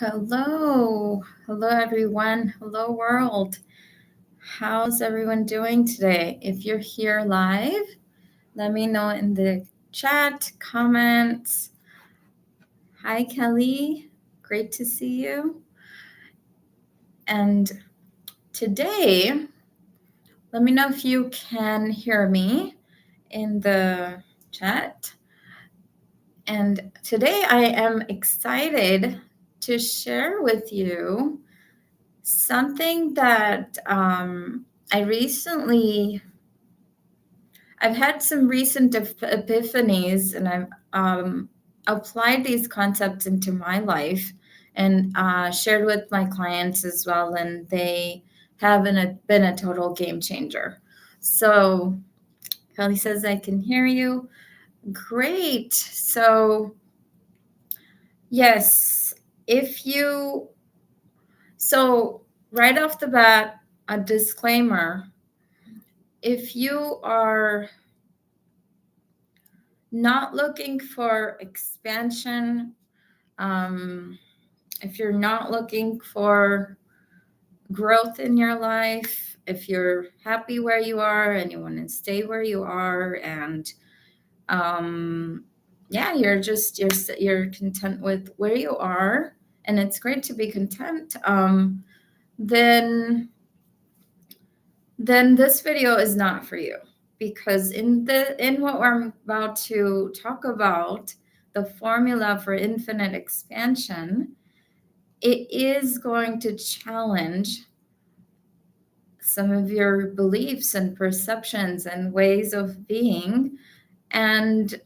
Hello, everyone. Hello, world. How's everyone doing today? If you're here live, let me know in the chat, comments. Hi, Kelly. Great to see you. And today, let me know if you can hear me in the chat. And today, I am excited to share with you something that I've had some recent epiphanies, and I've applied these concepts into my life and shared with my clients as well, and they have been a total game changer. So Kelly says I can hear you. Great. So yes, so right off the bat, a disclaimer. If you are not looking for expansion, if you're not looking for growth in your life, if you're happy where you are and you want to stay where you are, and you're content with where you are, and it's great to be content, then this video is not for you, because in what we're about to talk about, the formula for infinite expansion, it is going to challenge some of your beliefs and perceptions and ways of being. And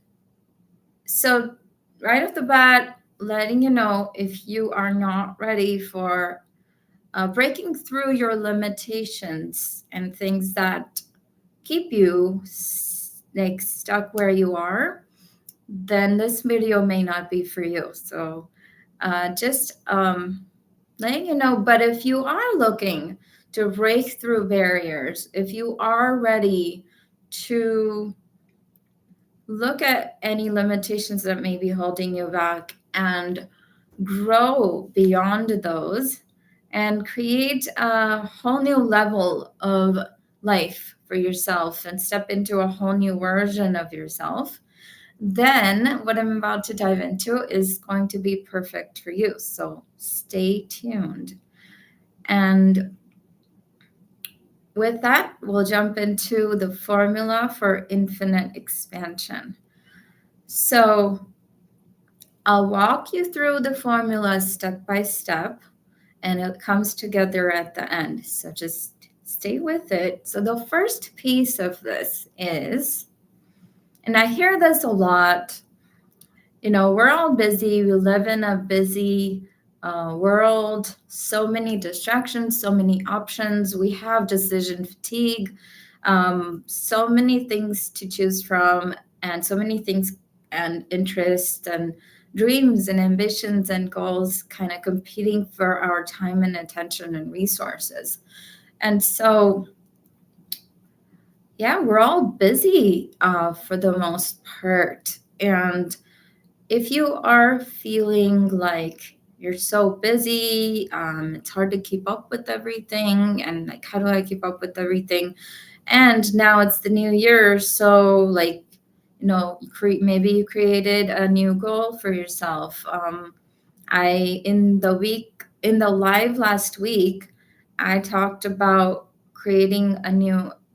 so right off the bat, letting you know, if you are not ready for breaking through your limitations and things that keep you stuck where you are, then this video may not be for you. So just letting you know. But if you are looking to break through barriers, if you are ready to look at any limitations that may be holding you back and grow beyond those and create a whole new level of life for yourself and step into a whole new version of yourself, then what I'm about to dive into is going to be perfect for you. So stay tuned. And with that, we'll jump into the formula for infinite expansion. So I'll walk you through the formula step by step, and it comes together at the end. So just stay with it. So the first piece of this is, and I hear this a lot, we're all busy. We live in a busy world, so many distractions, so many options. We have decision fatigue, so many things to choose from, and so many things and interests and dreams and ambitions and goals kind of competing for our time and attention and resources. And so, yeah, we're all busy for the most part. And if you are feeling like you're so busy, it's hard to keep up with everything, and like, how do I keep up with everything? And now it's the new year, so maybe you created a new goal for yourself. In the live last week, I talked about creating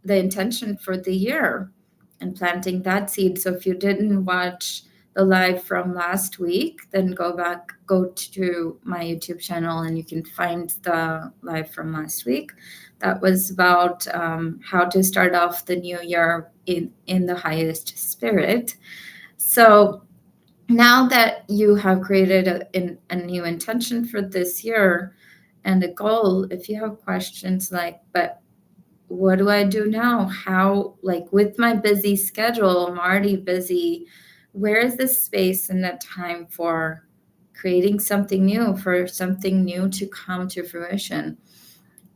the intention for the year and planting that seed. So if you didn't watch the live from last week, then go to my YouTube channel and you can find the live from last week. That was about how to start off the new year in the highest spirit. So now that you have created a new intention for this year and a goal, if you have questions like, but what do I do now? How, with my busy schedule, I'm already busy. Where is the space and the time for creating something new, for something new to come to fruition?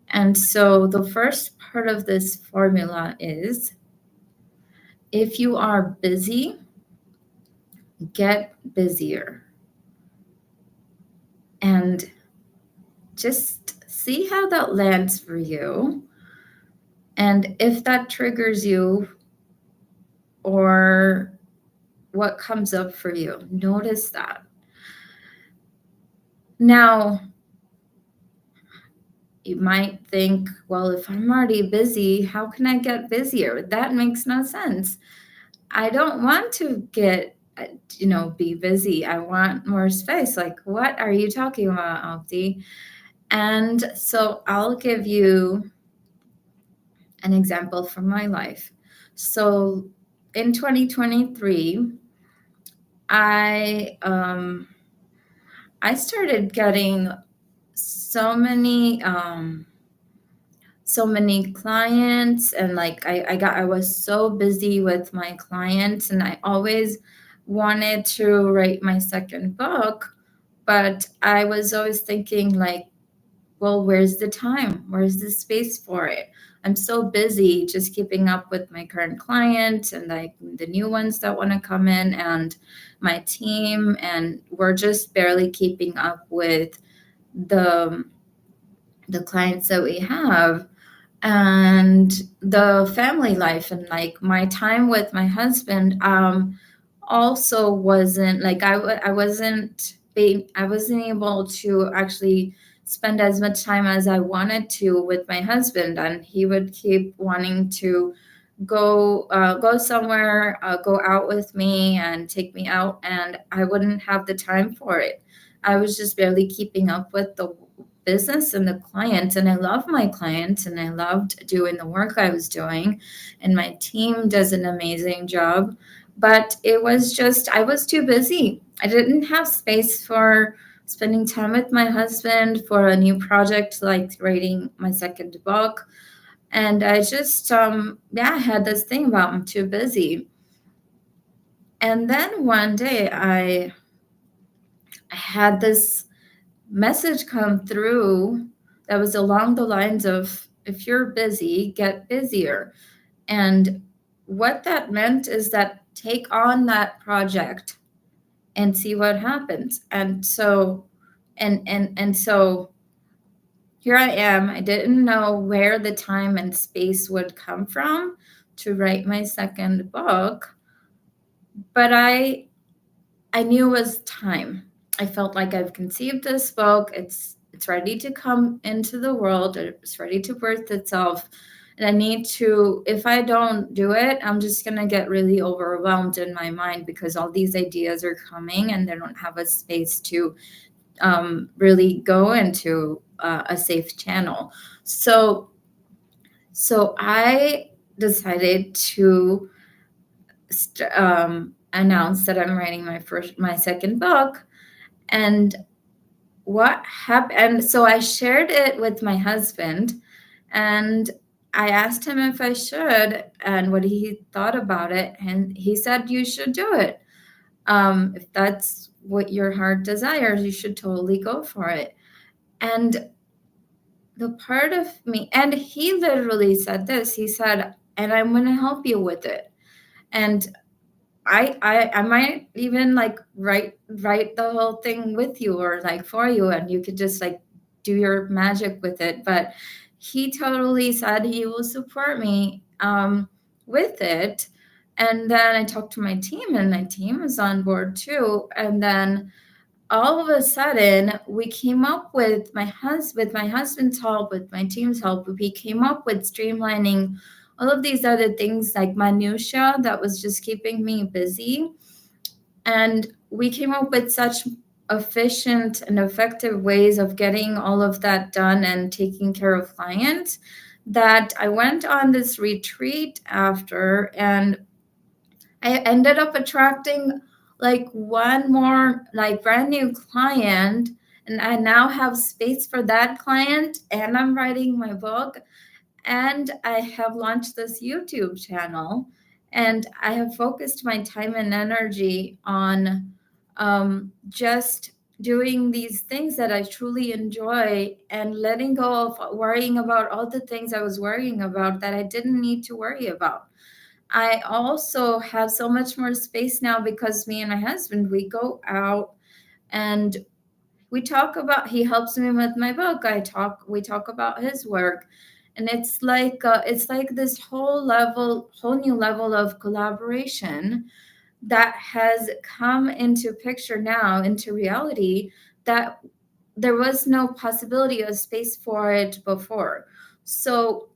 And so the first part of this formula is, if you are busy, get busier. And just see how that lands for you. And if that triggers you or what comes up for you, notice that. Now, you might think, well, if I'm already busy, how can I get busier? That makes no sense. I don't want to get, be busy. I want more space. Like, what are you talking about, Avdi? And so I'll give you an example from my life. So in 2023, I started getting so many clients, and like I was so busy with my clients, and I always wanted to write my second book, but I was always thinking like, well, where's the time? Where's the space for it? I'm so busy just keeping up with my current clients and like the new ones that want to come in and my team, and we're just barely keeping up with the clients that we have, and the family life, and like my time with my husband also wasn't like I wasn't able to actually spend as much time as I wanted to with my husband, and he would keep wanting to go somewhere, go out with me and take me out, and I wouldn't have the time for it. I was just barely keeping up with the business and the clients, and I love my clients and I loved doing the work I was doing, and my team does an amazing job, but it was just I was too busy. I didn't have space for spending time with my husband for a new project like writing my second book. And I just I had this thing about I'm too busy. And then one day I had this message come through that was along the lines of, if you're busy, get busier. And what that meant is that take on that project and see what happens. And so and so here I am. I didn't know where the time and space would come from to write my second book, but I knew it was time. I felt like I've conceived this book. It's ready to come into the world. It's ready to birth itself. And I need to, if I don't do it, I'm just going to get really overwhelmed in my mind because all these ideas are coming and they don't have a space to really go into a safe channel. So I decided to announce that I'm writing my second book. And what happened? And so I shared it with my husband, and I asked him if I should and what he thought about it, and he said you should do it. If that's what your heart desires, you should totally go for it. And the part of me, and he literally said this. He said, "And I'm going to help you with it." And I might even like write the whole thing with you or like for you, and you could just like do your magic with it. But he totally said he will support me with it. And then I talked to my team, and my team was on board too. And then all of a sudden, we came up with my husband's help, with my team's help, we came up with streamlining all of these other things like minutia that was just keeping me busy. And we came up with such efficient and effective ways of getting all of that done and taking care of clients that I went on this retreat after, and I ended up attracting like one more like brand new client, and I now have space for that client, and I'm writing my book, and I have launched this YouTube channel, and I have focused my time and energy on just doing these things that I truly enjoy and letting go of worrying about all the things I was worrying about that I didn't need to worry about. I also have so much more space now because me and my husband, we go out and We talk about, he helps me with my book. We talk about his work. And it's like this whole new level of collaboration that has come into picture now, into reality, that there was no possibility of space for it before. So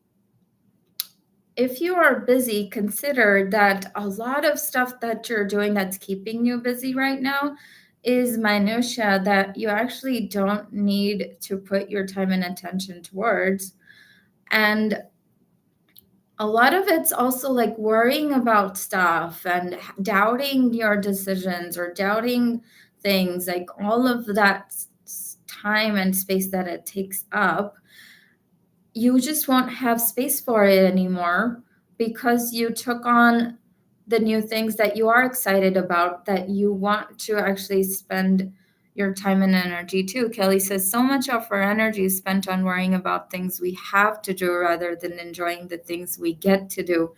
if you are busy, consider that a lot of stuff that you're doing that's keeping you busy right now is minutia that you actually don't need to put your time and attention towards. And a lot of it's also like worrying about stuff and doubting your decisions or doubting things, like all of that time and space that it takes up. You just won't have space for it anymore because you took on the new things that you are excited about, that you want to actually spend your time and energy to. Kelly says so much of our energy is spent on worrying about things we have to do rather than enjoying the things we get to do.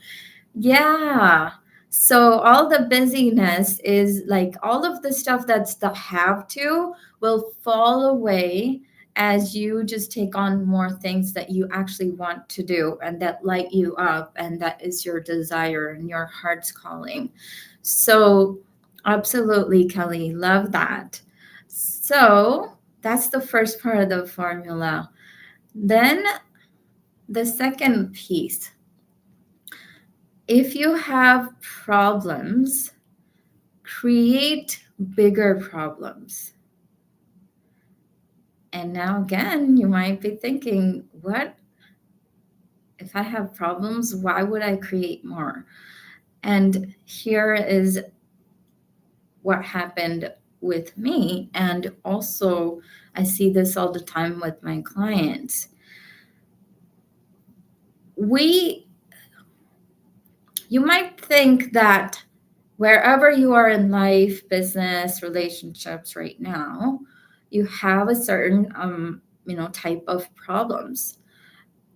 Yeah. So all the busyness is like all of the stuff that's the have to will fall away as you just take on more things that you actually want to do and that light you up and that is your desire and your heart's calling. So absolutely, Kelly, love that. So that's the first part of the formula. Then the second piece, if you have problems, create bigger problems. And now, again, you might be thinking, what if I have problems? Why would I create more? And here is what happened with me. And also, I see this all the time with my clients. You might think that wherever you are in life, business, relationships right now, you have a certain type of problems.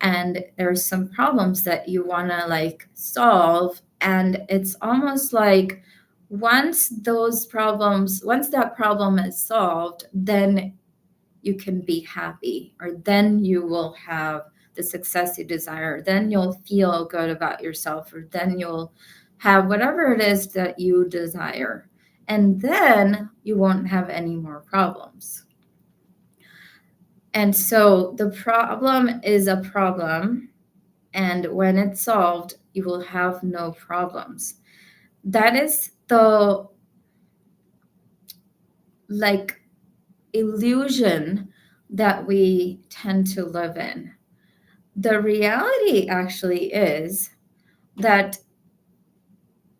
And there's some problems that you want to like solve. And it's almost like once that problem is solved, then you can be happy, or then you will have the success you desire, then you'll feel good about yourself, or then you'll have whatever it is that you desire, and then you won't have any more problems. And so the problem is a problem, and when it's solved, you will have no problems. That is the like illusion that we tend to live in. The reality actually is that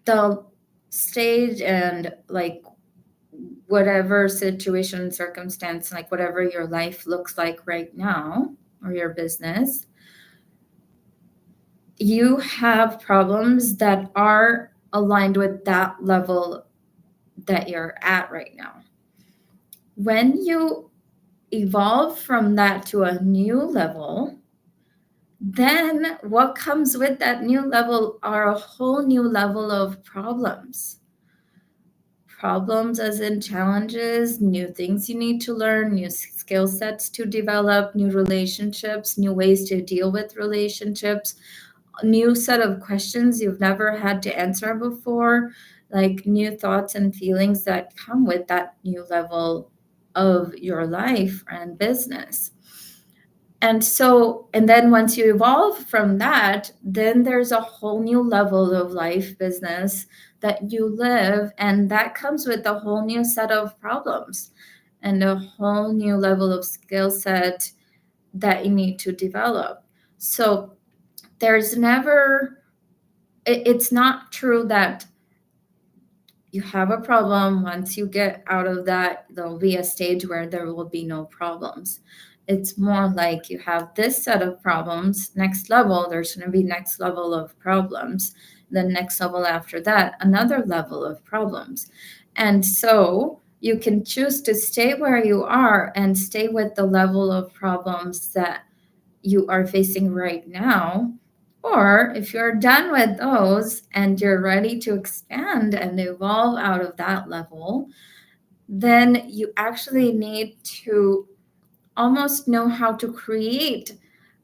the stage and like whatever situation, circumstance, like whatever your life looks like right now or your business, you have problems that are aligned with that level that you're at right now. When you evolve from that to a new level, then what comes with that new level are a whole new level of problems. Problems as in challenges, new things you need to learn, new skill sets to develop, new relationships, new ways to deal with relationships, a new set of questions you've never had to answer before, like new thoughts and feelings that come with that new level of your life and business. And then once you evolve from that, then there's a whole new level of life, business that you live, and that comes with a whole new set of problems and a whole new level of skill set that you need to develop. So it's not true that you have a problem. Once you get out of that, there'll be a stage where there will be no problems. It's more like you have this set of problems, next level, there's going to be next level of problems. The next level after that, another level of problems. And so you can choose to stay where you are and stay with the level of problems that you are facing right now. Or if you're done with those and you're ready to expand and evolve out of that level, then you actually need to almost know how to create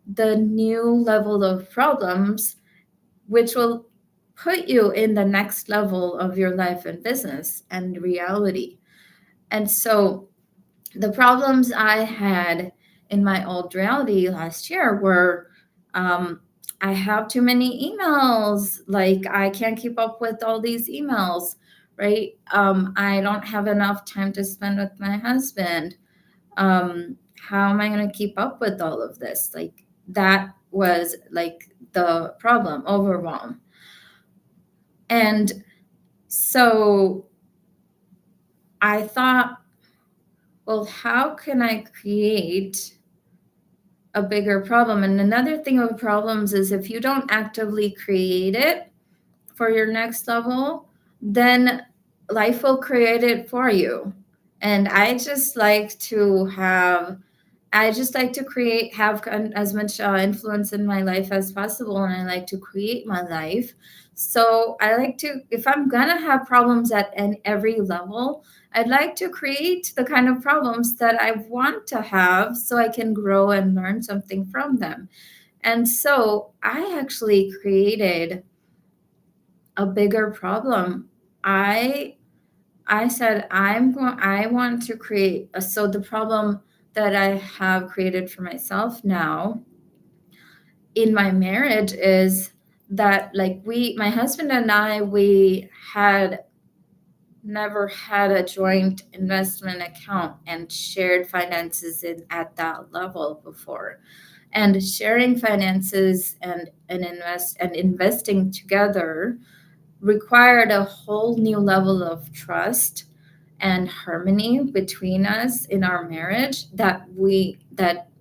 the new level of problems, which will put you in the next level of your life and business and reality. And so the problems I had in my old reality last year were, um, I have too many emails. Like, I can't keep up with all these emails, right? I don't have enough time to spend with my husband. How am I going to keep up with all of this? Like, that was like the problem, overwhelm. And so I thought, well, how can I create a bigger problem? And another thing with problems is if you don't actively create it for your next level, then life will create it for you. And I just like to have as much influence in my life as possible, and I like to create my life. So I like to, if I'm gonna have problems at every level, I'd like to create the kind of problems that I want to have so I can grow and learn something from them. And so I actually created a bigger problem. I I said I want to create so the problem that I have created for myself now in my marriage is that, like, my husband and I, we had never had a joint investment account and shared finances at that level before. And sharing finances and investing together required a whole new level of trust and harmony between us in our marriage that we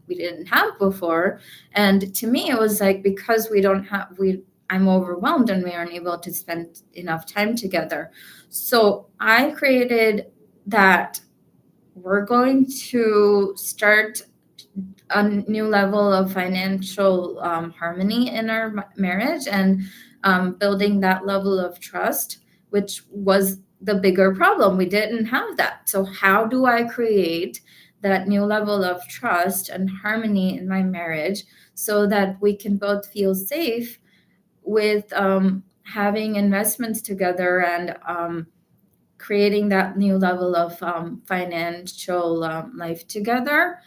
didn't have before. And to me, it was like, because we don't have we I'm overwhelmed and we aren't able to spend enough time together. So I created that we're going to start a new level of financial harmony in our marriage, and building that level of trust, which was the bigger problem. We didn't have that. So, how do I create that new level of trust and harmony in my marriage so that we can both feel safe with having investments together and creating that new level of financial life together,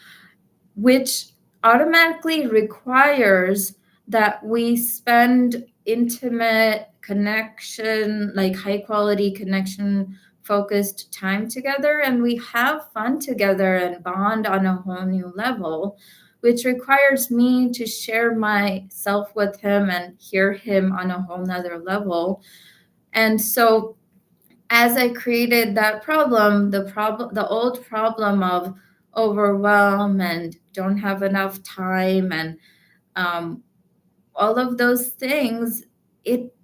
which automatically requires that we spend intimate connection, like high quality connection focused time together, and we have fun together and bond on a whole new level, which requires me to share myself with him and hear him on a whole nother level. And so as I created that problem, the old problem of overwhelm and don't have enough time and um, all of those things,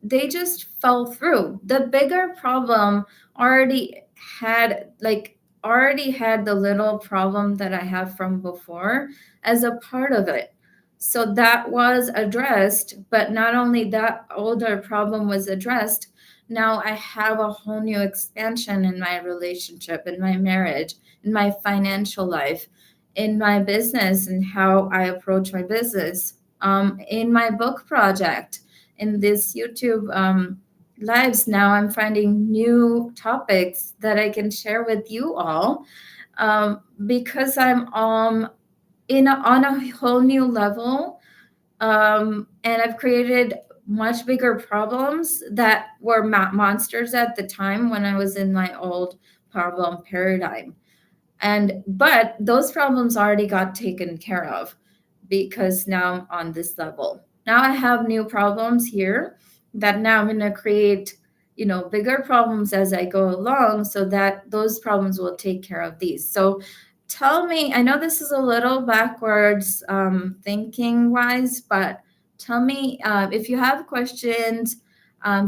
they just fell through. The bigger problem already had the little problem that I have from before as a part of it. So that was addressed, but not only that older problem was addressed, now I have a whole new expansion in my relationship, in my marriage, in my financial life, in my business, and how I approach my business, in my book project, in this YouTube lives. Now I'm finding new topics that I can share with you all, because I'm on a whole new level, and I've created much bigger problems that were monsters at the time when I was in my old problem paradigm. And but those problems already got taken care of because now I'm on this level. Now I have new problems here that now I'm going to create, bigger problems as I go along so that those problems will take care of these. So tell me, I know this is a little backwards thinking wise, but tell me if you have questions.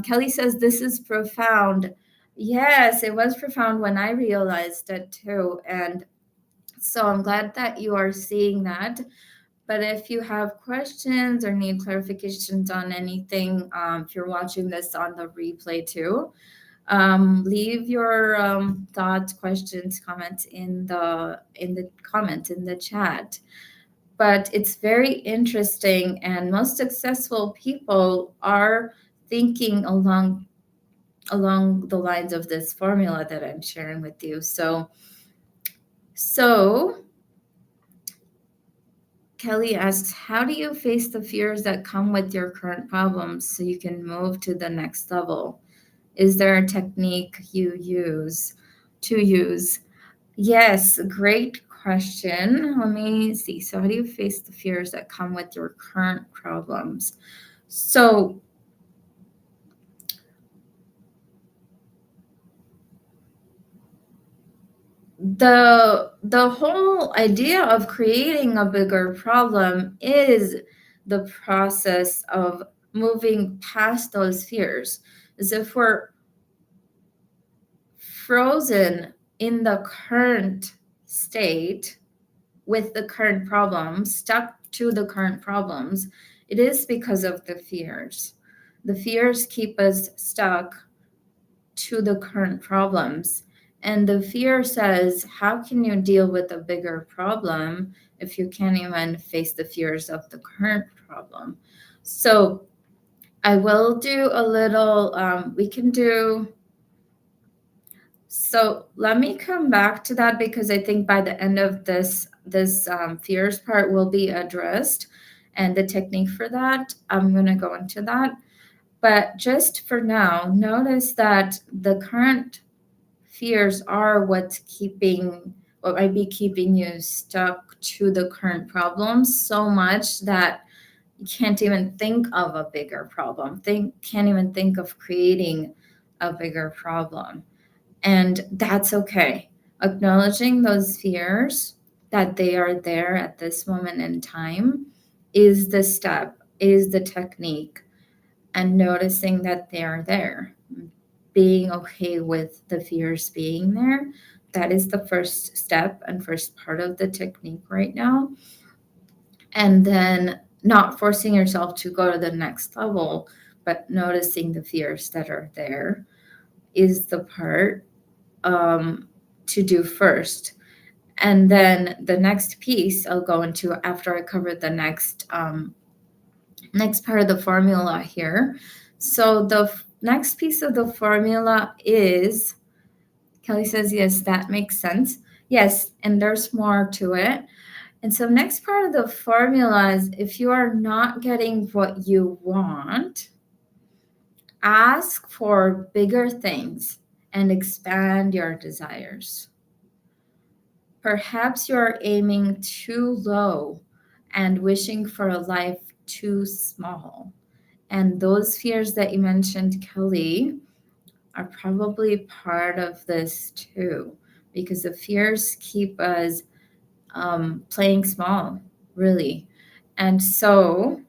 Kelly says this is profound. Yes, it was profound when I realized it too. And so I'm glad that you are seeing that. But if you have questions or need clarifications on anything, if you're watching this on the replay too, Leave your thoughts, questions, comments in the chat. But it's very interesting, and most successful people are thinking along the lines of this formula that I'm sharing with you. So Kelly asks, how do you face the fears that come with your current problems so you can move to the next level? Is there a technique you use to use? Yes, great question. Let me see. So, how do you face the fears that come with your current problems? So, the whole idea of creating a bigger problem is the process of moving past those fears. As if we're frozen in the current state with the current problems, stuck to the current problems, it is because of the fears. The fears keep us stuck to the current problems. And the fear says, how can you deal with a bigger problem if you can't even face the fears of the current problem? So I will do a little, we can do. So let me come back to that, because I think by the end of this fears part will be addressed, and the technique for that, I'm going to go into that. But just for now, notice that the current fears are what might be keeping you stuck to the current problems so much that you can't even think of a bigger problem. Can't even think of creating a bigger problem. And that's okay. Acknowledging those fears, that they are there at this moment in time, is the step, is the technique, and noticing that they are there. Being okay with the fears being there, that is the first step and first part of the technique right now. And then not forcing yourself to go to the next level, but noticing the fears that are there is the part to do first. And then the next piece I'll go into after I cover the next part of the formula here. So the next piece of the formula is, Kelly says, yes, that makes sense. Yes, and there's more to it. And so next part of the formula is, if you are not getting what you want, ask for bigger things and expand your desires. Perhaps you're aiming too low and wishing for a life too small. And those fears that you mentioned, Kelly, are probably part of this too, because the fears keep us playing small, really. And so,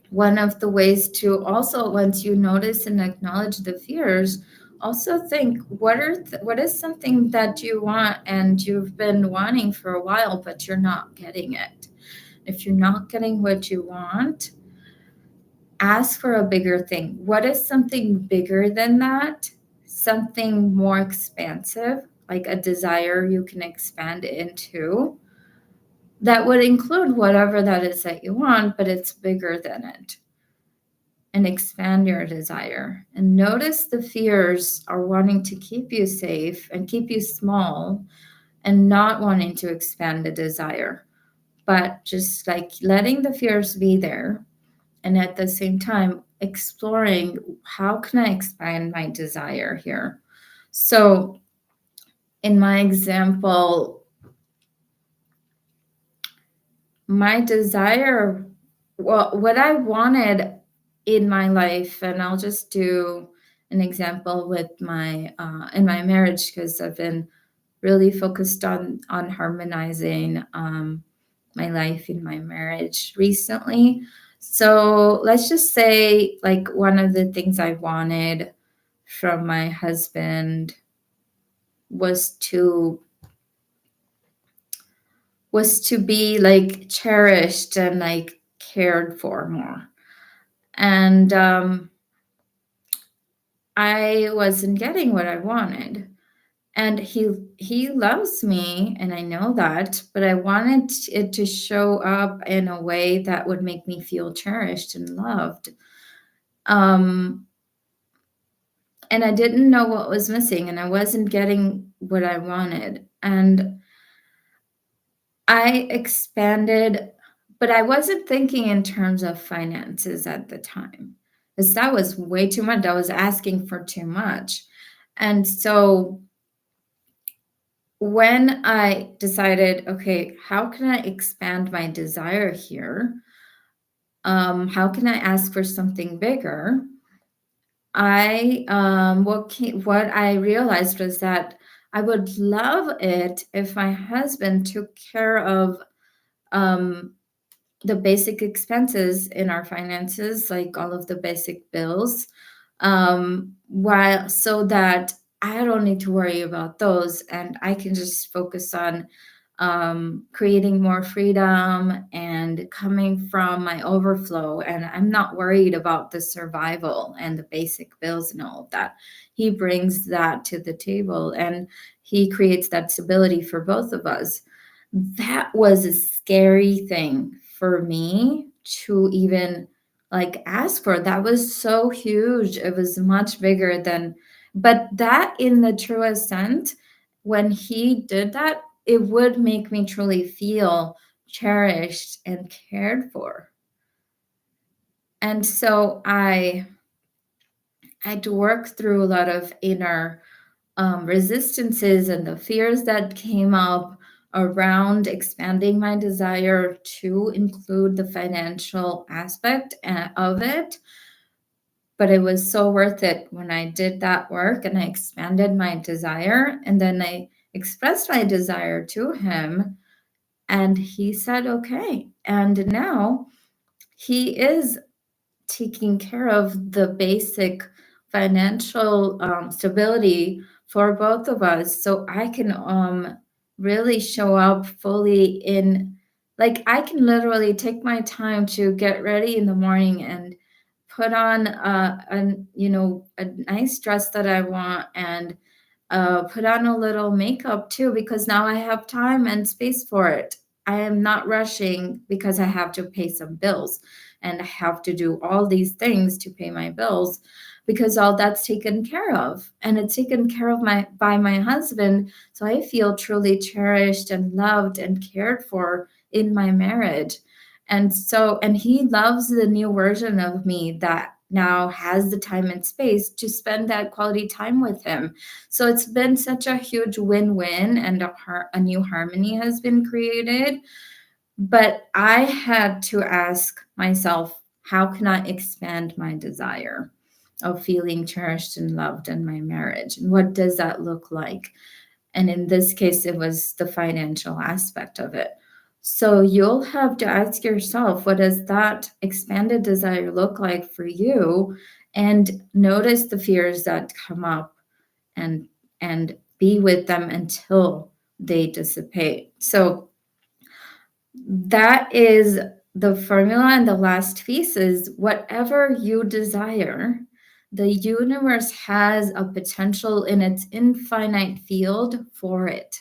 one of the ways to also, once you notice and acknowledge the fears, also think, what is something that you want and you've been wanting for a while, but you're not getting it. If you're not getting what you want, ask for a bigger thing. What is something bigger than that? Something more expansive, like a desire you can expand into, that would include whatever that is that you want, but it's bigger than it. And expand your desire. And notice the fears are wanting to keep you safe and keep you small and not wanting to expand the desire, but just like letting the fears be there. And at the same time, exploring, how can I expand my desire here? So in my example, my desire, well, what I wanted in my life, and I'll just do an example with my in my marriage, because I've been really focused on harmonizing my life in my marriage recently. So let's just say, like, one of the things I wanted from my husband was to be like cherished and like cared for more. And I wasn't getting what I wanted. And he loves me, and I know that, but I wanted it to show up in a way that would make me feel cherished and loved. Um, and I didn't know what was missing, and I wasn't getting what I wanted. And I expanded, but I wasn't thinking in terms of finances at the time, because that was way too much. I was asking for too much. And so when I decided, okay, how can I expand my desire here? How can I ask for something bigger? What I realized was that I would love it if my husband took care of um, the basic expenses in our finances, like all of the basic bills, while so that I don't need to worry about those and I can just focus on creating more freedom and coming from my overflow. And I'm not worried about the survival and the basic bills and all of that. He brings that to the table and he creates that stability for both of us. That was a scary thing for me to even like ask for. That was so huge. It was much bigger than, but that in the truest sense, when he did that, it would make me truly feel cherished and cared for. And so I had to work through a lot of inner resistances and the fears that came up around expanding my desire to include the financial aspect of it. But it was so worth it when I did that work and I expanded my desire. And then I expressed my desire to him, and he said, okay. And now he is taking care of the basic financial stability for both of us so I can really show up fully in, like, I can literally take my time to get ready in the morning and put on a nice dress that I want, and put on a little makeup too, because now I have time and space for it. I am not rushing because I have to pay some bills and I have to do all these things to pay my bills, because all that's taken care of, and it's taken care of by my husband. So I feel truly cherished and loved and cared for in my marriage. And he loves the new version of me that now has the time and space to spend that quality time with him. So it's been such a huge win-win, and a new harmony has been created. But I had to ask myself, how can I expand my desire of feeling cherished and loved in my marriage? And what does that look like? And in this case, it was the financial aspect of it. So you'll have to ask yourself, what does that expanded desire look like for you? And notice the fears that come up, and be with them until they dissipate. So that is the formula. And the last piece is, whatever you desire, the universe has a potential in its infinite field for it.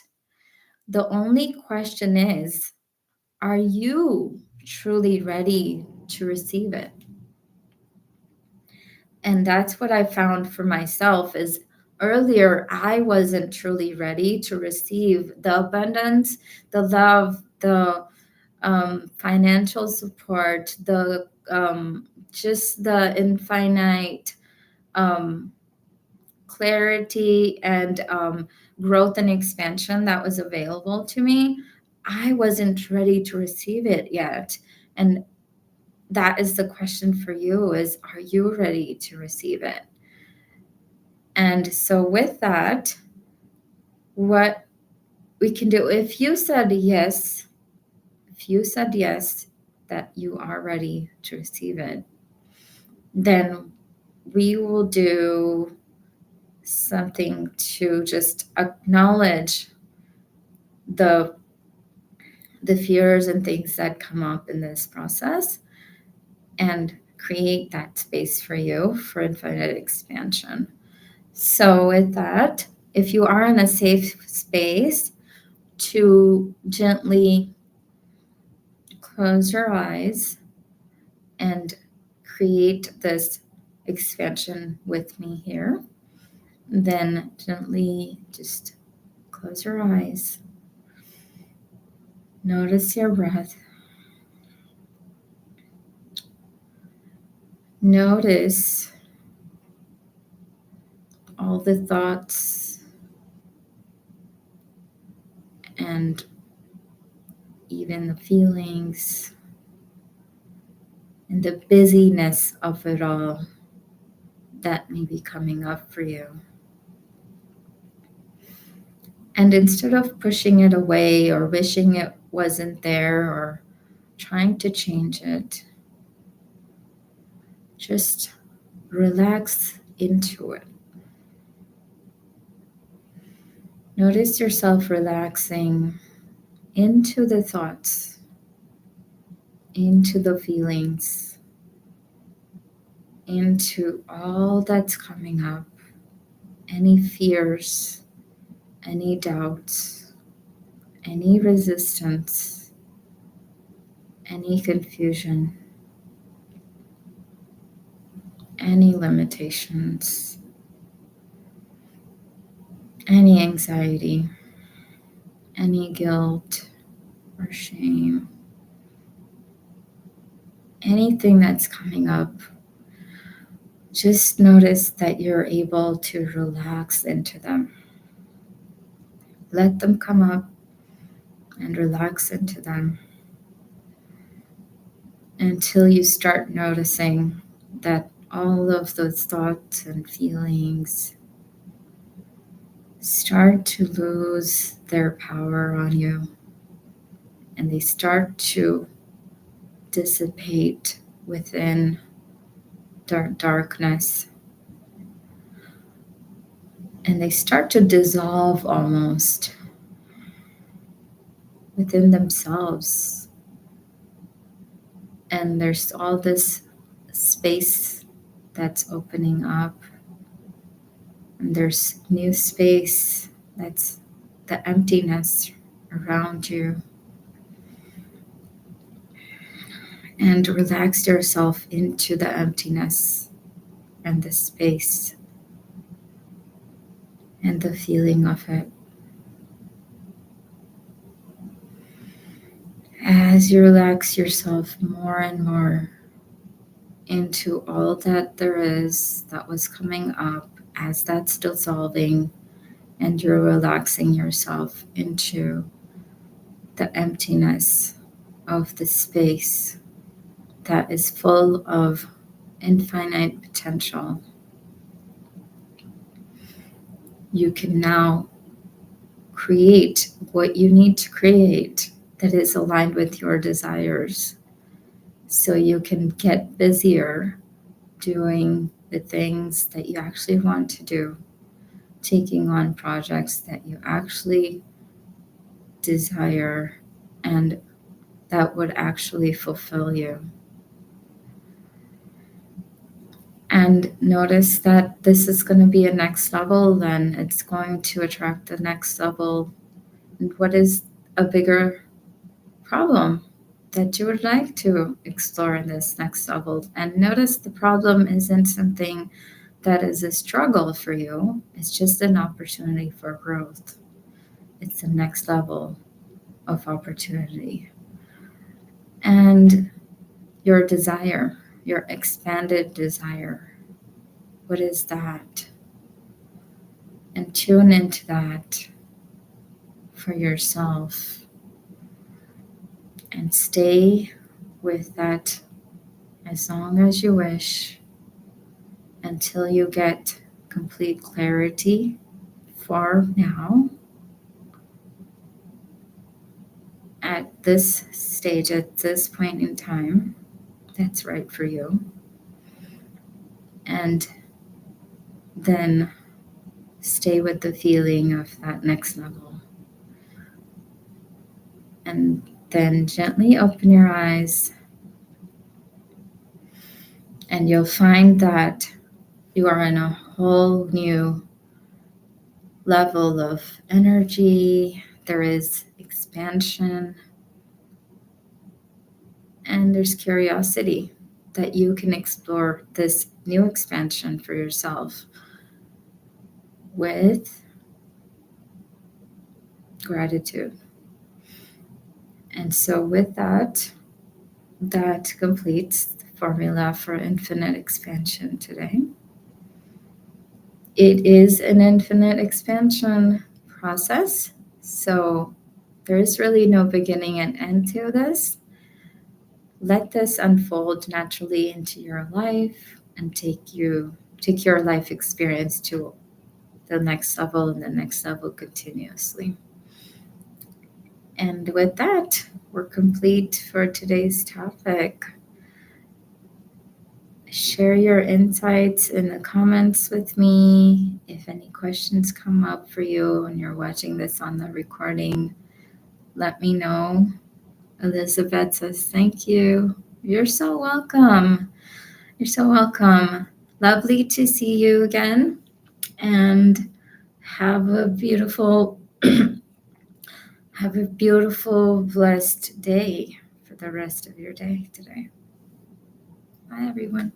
The only question is, are you truly ready to receive it? And that's what I found for myself is, earlier I wasn't truly ready to receive the abundance, the love, the financial support, the just the infinite um, clarity and growth and expansion that was available to me. I wasn't ready to receive it yet. And that is the question for you is, are you ready to receive it? And so with that, what we can do, if you said yes, that you are ready to receive it, then we will do something to just acknowledge the fears and things that come up in this process and create that space for you for infinite expansion. So, with that, if you are in a safe space, to gently close your eyes and create this expansion with me here, then gently just close your eyes. Notice your breath. Notice all the thoughts and even the feelings and the busyness of it all that may be coming up for you. And instead of pushing it away or wishing it wasn't there or trying to change it, just relax into it. Notice yourself relaxing into the thoughts, into the feelings, into all that's coming up, any fears, any doubts, any resistance, any confusion, any limitations, any anxiety, any guilt or shame, anything that's coming up. Just notice that you're able to relax into them. Let them come up and relax into them until you start noticing that all of those thoughts and feelings start to lose their power on you and they start to dissipate within darkness and they start to dissolve almost within themselves. And there's all this space that's opening up. And there's new space that's the emptiness around you. And relax yourself into the emptiness and the space and the feeling of it. As you relax yourself more and more into all that there is that was coming up, as that's dissolving, and you're relaxing yourself into the emptiness of the space that is full of infinite potential. You can now create what you need to create that is aligned with your desires, so you can get busier doing the things that you actually want to do, taking on projects that you actually desire and that would actually fulfill you. And notice that this is going to be a next level, then it's going to attract the next level. And what is a bigger problem that you would like to explore in this next level? And notice the problem isn't something that is a struggle for you. It's just an opportunity for growth. It's the next level of opportunity. And your desire, your expanded desire, what is that? And tune into that for yourself. And stay with that as long as you wish until you get complete clarity. For now, at this stage, at this point in time, that's right for you. And then stay with the feeling of that next level. And then gently open your eyes, and you'll find that you are in a whole new level of energy, there is expansion, and there's curiosity that you can explore this new expansion for yourself with gratitude. And so, with that, that completes the formula for infinite expansion today. It is an infinite expansion process, so there is really no beginning and end to this. Let this unfold naturally into your life and take your life experience to the next level and the next level continuously. And with that, we're complete for today's topic. Share your insights in the comments with me. If any questions come up for you when you're watching this on the recording, let me know. Elizabeth says, thank you. You're so welcome. You're so welcome. Lovely to see you again. And have a beautiful, blessed day for the rest of your day today. Bye, everyone.